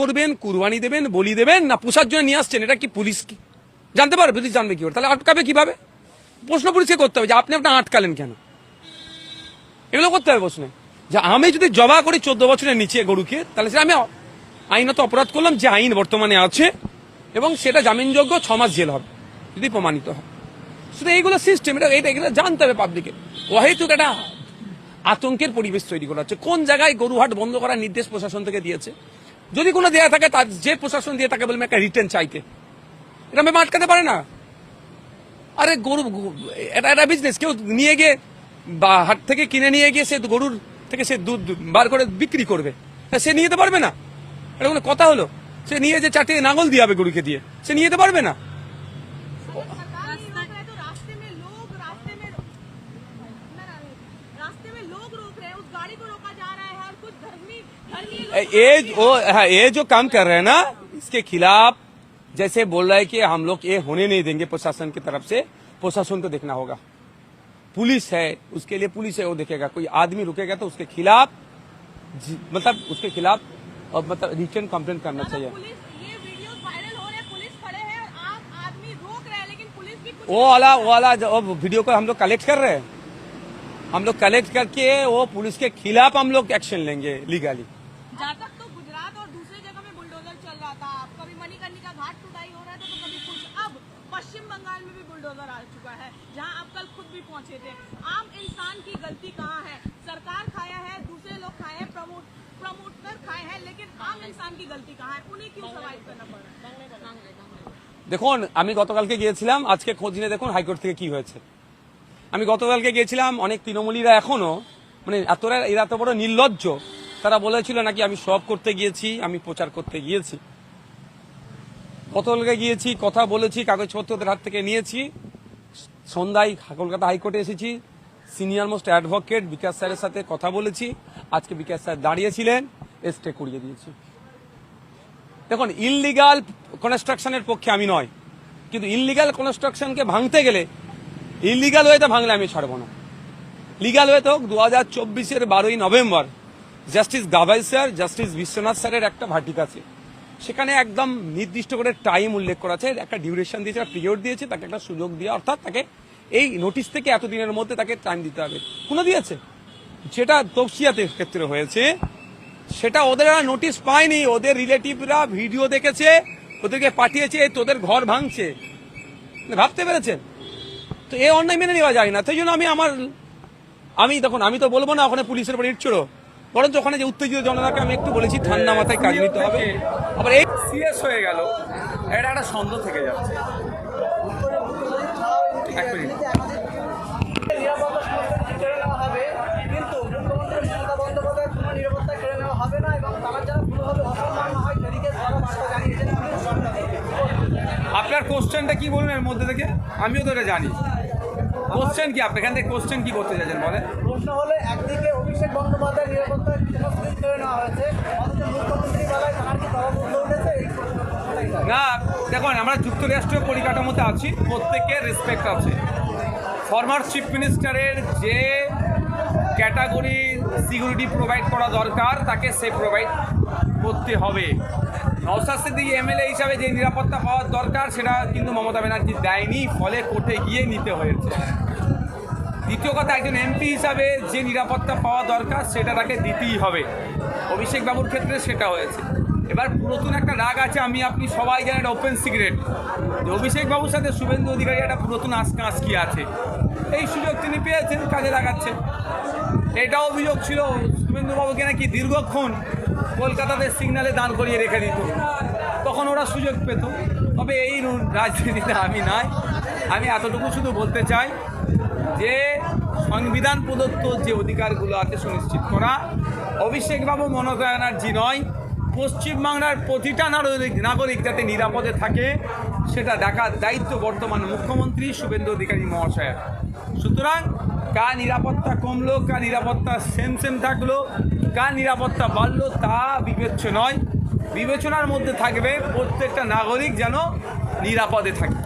করবেন, কুরবানি দেবেন, বলি দেবেন, না পোষার জন্য নিয়ে আসছেন, এটা কি পুলিশ জানতে পারবে? পুলিশ জানবে কি করে? তাহলে আটকাবে কিভাবে? প্রশ্ন পুলিশকে করতে হবে যে আপনি আপনার আটকালেন কেন, এগুলো করতে হবে প্রশ্নে। যে আমি যদি জবা করি 14 বছরের নিচে গরুকে, তাহলে সেটা আমি আইনত অপরাধ করলাম, যে আইন বর্তমানে আছে, এবং সেটা জামিনযোগ্য, 6 মাস জেল হবে যদি প্রমাণিত হয়। শুধু এইগুলো সিস্টেম, এগুলো জানতে হবে পাবলিকে। অহেতুক একটা আতঙ্কের পরিবেশ তৈরি করা হচ্ছে। কোন জায়গায় গরুহাট বন্ধ করার নির্দেশ প্রশাসন থেকে দিয়েছে? যদি কোনো দেয়া থাকে, তার যে প্রশাসন দিয়ে তাকে বলবে একটা রিটার্ন চাইতে, এটা আমি আটকাতে পারে না। আরে গরু এটা বিজনেস, কেউ নিয়ে গিয়ে বা হাট থেকে কিনে নিয়ে গিয়ে সে গরুর থেকে সে দুধ বার করে বিক্রি করবে, সে নিয়ে যেতে পারবে না? এটা কোনো কথা হলো? সে নিয়ে যে 4টে নাঙল দিয়ে হবে গরুকে দিয়ে, সে নিয়ে যেতে পারবে না? ये जो काम कर रहे हैं ना, इसके खिलाफ जैसे बोल रहा है कि हम लोग ये होने नहीं देंगे प्रशासन की तरफ से, प्रशासन को देखना होगा। पुलिस है, उसके लिए पुलिस है, वो देखेगा। कोई आदमी रुकेगा तो उसके खिलाफ मतलब उसके खिलाफ मतलब रिटर्न कंप्लेंट करना चाहिए। ये वीडियो वायरल हो रहे हैं, पुलिस खड़े हैं और आप आदमी रोक रहे हैं, लेकिन पुलिस भी वो वाला जो वीडियो को हम लोग कलेक्ट कर रहे हैं, हम लोग कलेक्ट करके वो पुलिस के खिलाफ हम लोग एक्शन लेंगे लीगली। जहाँ तक तो गुजरात और दूसरे जगह में बुलडोजर चल रहा था, कभी मणिकर्णिका घाट टुटाई हो रहा था, तो कभी कुछ। अब पश्चिम बंगाल में भी बुलडोजर आ चुका है, जहाँ आप कल खुद भी पहुंचे थे। आम इंसान की गलती कहाँ है? सरकार खाया है, दूसरे लोग खाए हैं, प्रमोटर खाए हैं, लेकिन आम इंसान की गलती कहाँ है? उन्हें क्यों सर्वाइव करना पड़ रहा है? দেখুন, আমি গতকালকে গিয়েছিলাম, আজকে খোঁজ নিয়ে দেখুন হাইকোর্ট থেকে কি হয়েছে। আমি গতকালকে গিয়েছিলাম, অনেক তৃণমূলীরা এখনো মানে এরা এত বড় নির্লজ্জ, তারা বলেছিল নাকি আমি সব করতে গিয়েছি, আমি প্রচার করতে গিয়েছি। গতকালকে গিয়েছি, কথা বলেছি, কাগজপত্র ওদের হাত থেকে নিয়েছি, সন্ধ্যায় কলকাতা হাইকোর্টে এসেছি, সিনিয়র মোস্ট অ্যাডভোকেট বিকাশ স্যারের সাথে কথা বলেছি। আজকে বিকাশ স্যার দাঁড়িয়েছিলেন, স্টে করিয়ে দিয়েছি। দেখুন, ইললিগাল কনস্ট্রাকশনের পক্ষে আমি নয়, কিন্তু ইললিগাল কনস্ট্রাকশনকে ভাঙতে গেলে ইললিগাল ওয়েতে ভাঙলে আমি ছাড়বো না। লিগাল ওয়েতে হোক। 2024-এর 12ই November justice Gavai sir, justice Viswanath স্যারের একটা ভার্ডিক্ট আছে, সেখানে একদম নির্দিষ্ট করে টাইম উল্লেখ করা আছে, একটা ডিউরেশন দিয়েছে, একটা পিরিয়ড দিয়েছে, তাকে একটা সুযোগ দিয়ে, অর্থাৎ তাকে এই নোটিশ থেকে এতদিনের মধ্যে তাকে টাইম দিতে হবে। কোনো দিয়েছে? যেটা তফসিয়াতের ক্ষেত্রে হয়েছে, সেটা ওদের নোটিশ পায়নি, ওদের রিলেটিভরা ভিডিও দেখেছে, ওদেরকে পাঠিয়েছে, তোদের ঘর ভাঙছে, ভাবতে পেরেছেন? তো এই অন্যায় মেনে নেওয়া যায় না। তাই জন্য আমি দেখুন, আমি তো বলবো না ওখানে পুলিশের উপর ইট ছোড়ো, বরঞ্চ ওখানে যে উত্তেজিত জনতাকে আমি একটু বলেছি ঠান্ডা মাথায় কাজ নিতে হবে। আবার এই সিরিয়াস হয়ে গেল, এটা একটা সন্দেহ থেকে যাচ্ছে। এক মিনিট, আপনার কোশ্চেনটা কি বলুন এর মধ্যে থেকে? আমিও তো এটা জানি। কোশ্চেন কি? আপনি এখান থেকে কোশ্চেন কি করতে চাইছেন বলেন? প্রশ্ন হলো, একদিকে অভিষেক বন্দ্যোপাধ্যায় নিরাপত্তা স্থগিত করে নেওয়া হয়েছে, অথচ মুখ্যমন্ত্রী বলায় তার কি তরফ উঠেছে? না, দেখুন, আমরা যুক্তরাষ্ট্রীয় পরিকাঠামোতে আছি, প্রত্যেকের রেসপেক্ট আছে। ফরমার চিফ মিনিস্টারের যে ক্যাটাগরি সিকিউরিটি প্রোভাইড করা দরকার, তাকে সে প্রোভাইড করতে হবে। নওশাদ সিদ্দিকী এমএলএ হিসাবে যে নিরাপত্তা পাওয়ার দরকার, সেটা কিন্তু মমতা ব্যানার্জি দেয়নি, ফলে কোর্টে গিয়ে নিতে হয়েছে। দ্বিতীয় কথা, একজন এমপি হিসাবে যে নিরাপত্তা পাওয়া দরকার, সেটা তাকে দিতেই হবে। অভিষেক বাবুর ক্ষেত্রে সেটা হয়েছে। এবার নতুন একটা রাগ আছে, আমি আপনি সবাই জানেন, এটা ওপেন সিক্রেট, যে অভিষেক বাবুর সাথে শুভেন্দু অধিকারী একটা নতুন আঁচকি আছে। এই সুযোগ তিনি পেয়েছেন, কাজে লাগাচ্ছেন। এটাও অভিযোগ ছিল শুভেন্দু বাবুকে নাকি দীর্ঘক্ষণ কলকাতাতে সিগন্যালে দাঁড় করিয়ে রেখে দিত, তখন ওরা সুযোগ পেত। তবে এই রাজনীতিতে আমি নাই। আমি এতটুকু শুধু বলতে চাই যে সংবিধান প্রদত্ত যে অধিকারগুলো আছে সুনিশ্চিত করা, অভিষেকবাবু মমতা ব্যানার্জি নয়, পশ্চিমবাংলার প্রতিটা নাগরিক যাতে নিরাপদে থাকে, সেটা দেখার দায়িত্ব বর্তমান মুখ্যমন্ত্রী শুভেন্দু অধিকারী মহাশয়ের। সুতরাং কার নিরাপত্তা কমলো, কার নিরাপত্তা সেম থাকলো, কার নিরাপত্তা বাড়লো, তা বিবেচ্য নয়। বিবেচনার মধ্যে থাকবে প্রত্যেকটা নাগরিক যেন নিরাপদে থাকে।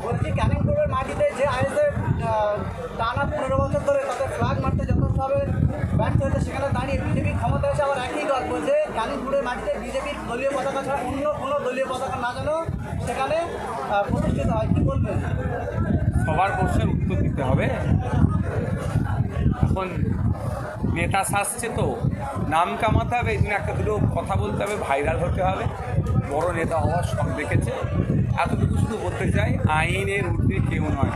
বলছি, ক্যানিংপুরের মাটিতে যে আইএসএফ টানা 15 বছর ধরে তাদের ফ্ল্যাগ মারতে যথেষ্টভাবে ব্যর্থ হয়েছে, সেখানে দাঁড়িয়ে বিজেপি ক্ষমতা এসে আবার একই গল্প যে কালিমপুরের মাটিতে বিজেপির দলীয় পতাকা ছাড়া অন্য কোনো দলীয় পতাকা না যেন সেখানে প্রতিষ্ঠিত হয়, কি বলবেন? সবার প্রশ্নের উত্তর দিতে হবে। এখন নেতা সাজছে তো নাম কামাতে হবে, এই জন্য একটা দুটো কথা বলতে হবে, ভাইরাল হতে হবে, বড় নেতা হওয়ার শখ দেখেছে। এতটুকু শুধু বলতে চাই, আইনের ঊর্ধ্বে কেউ নয়,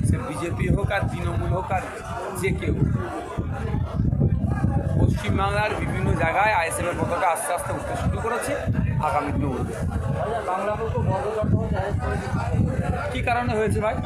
সে বিজেপি হোক আর তৃণমূল হোক আর যে কেউ। পশ্চিমবাংলার বিভিন্ন জায়গায় আইএসএফের পতাকা আস্তে আস্তে উঠতে শুরু করেছে, আগামী দিনে উঠবে। বাংলা বলতে বড় চট্টোপাধ্যায় কী কারণে হয়েছে ভাই?